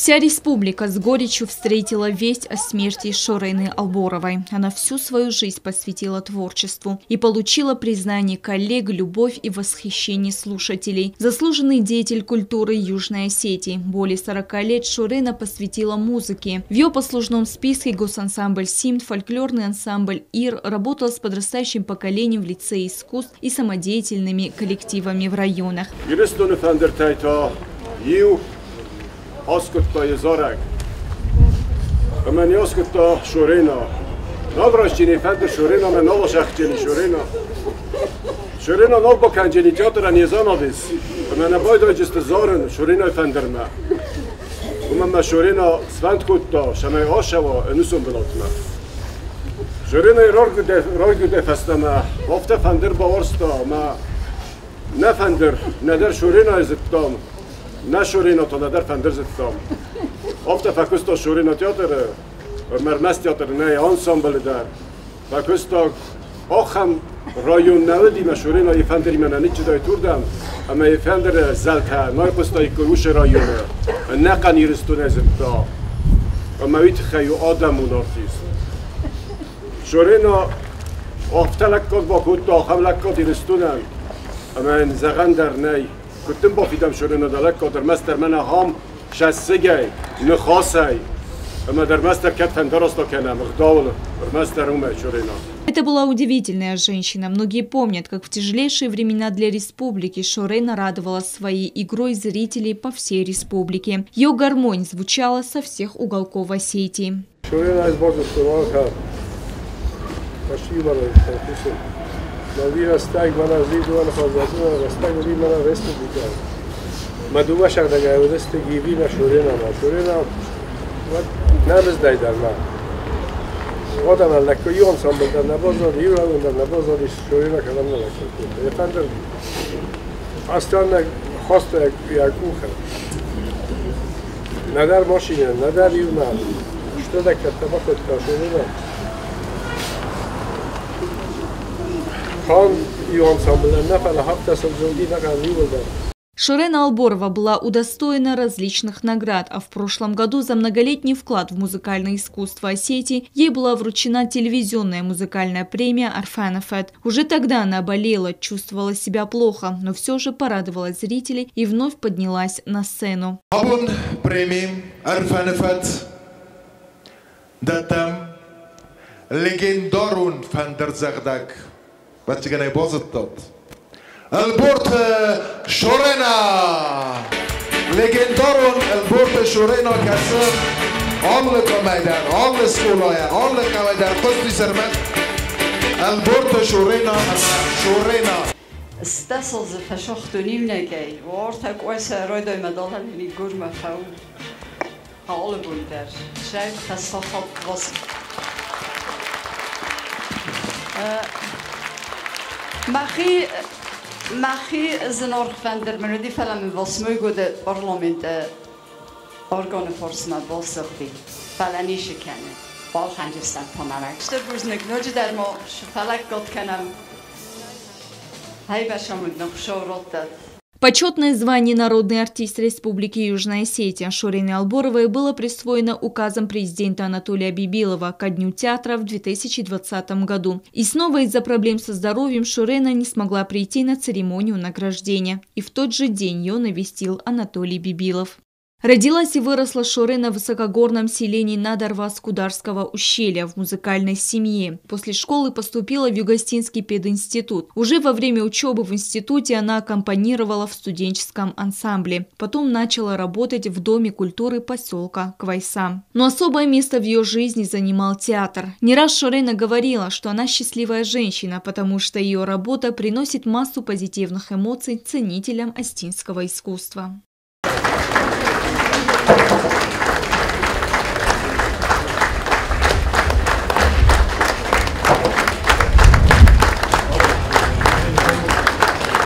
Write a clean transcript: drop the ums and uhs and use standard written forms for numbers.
Вся республика с горечью встретила весть о смерти Шорены Алборовой. Она всю свою жизнь посвятила творчеству и получила признание коллег, любовь и восхищение слушателей. Заслуженный деятель культуры Южной Осетии. Более 40 лет Шорена посвятила музыке. В ее послужном списке госансамбль «Симт», фольклорный ансамбль «Ир» работал с подрастающим поколением в лицее искусств и самодеятельными коллективами в районах. Oskutta je Zorak. A meni oskutta Šorena. Navrašćini fender Šorena, me novošahćeni Šorena. Šorena novbokanđeni teatran je zanovis. A mene bojdođiste Zoran, Šorena je fenderma. Umama Šorena svantkutta, šame ošavo, enusum bilotma. Šorena je rorgude festama, ofte fender bavorsta, ma ne fender, neder Šorena je zittam. نه شورینو تو ندار فندر زدم. افته فکستو شورینو تئاتر، مرمز تئاتر نه آنسامبل دار. فکستو آخام رایون نودی ما شورینو ای فندری من نیچ دای توردم. اما ای فندر زلته نای پستای کروش رایونه. نه قنیرستو نزدم. اما ویت خیو آدم اونارتیست. شورینو افته لکات با کود آخام لکات ایرستونن. اما این زغن در نی. كنت بافيدم شورينا دالك در مستر منا هم شسجي نخاسي اما در مستر كات فندرستو كنا مغداول در مستر уме شورينا. Это была удивительная женщина. Многие помнят, как в тяжелейшие времена для республики Шорена радовала своей игрой зрителей по всей республике. Ее гармонь звучала со всех уголков Осетии. نوی رستگ من از دید و نخوازدون رستگ و دید من رست دیگر مدوبه شکل و رست گیوی نشورینا نرز دایدر من آدم لکه یون سامبل در نبازاد یورا در نبازاد شورینا کلام نلکه یفندر اصلا خواست یک اوخه ندر ماشینه ندر یونا شده دکت تباکت کاشورینا Шорена Алборова была удостоена различных наград, а в прошлом году за многолетний вклад в музыкальное искусство Осетии ей была вручена телевизионная музыкальная премия «Арфанафет». Уже тогда она болела, чувствовала себя плохо, но все же порадовала зрителей и вновь поднялась на сцену. Батчиганай бозыттот. Алборт Шорена. Легендарон Алборт Шорена касым. Амлы комайдар, амлы скулая, амлы комайдар. Кости сермет. Алборт Шорена. استاصل فشختوني مناجي وارتك واسع رايدة مدالة من الجرمة فاول هقول بولدر شايف خصخط غصب Maxi زنار فندر منودی فلم واسموی گوده پارلمنت ارگان فرسنا باسختی فلانیش کنه بال خنجستن پامرک شتر روز نگنوجی در ما فلک گد کنم هی بشامد نخشورات داد. Почетное звание «Народный артист Республики Южная Осетия» Шорене Алборовой было присвоено указом президента Анатолия Бибилова ко Дню театра в 2020 году. И снова из-за проблем со здоровьем Шорена не смогла прийти на церемонию награждения. И в тот же день ее навестил Анатолий Бибилов. Родилась и выросла Шорена в высокогорном селении Надарвас-Кударского ущелья в музыкальной семье. После школы поступила в Югостинский пединститут. Уже во время учебы в институте она аккомпанировала в студенческом ансамбле. Потом начала работать в Доме культуры поселка Квайса. Но особое место в ее жизни занимал театр. Не раз Шорена говорила, что она счастливая женщина, потому что ее работа приносит массу позитивных эмоций ценителям остинского искусства.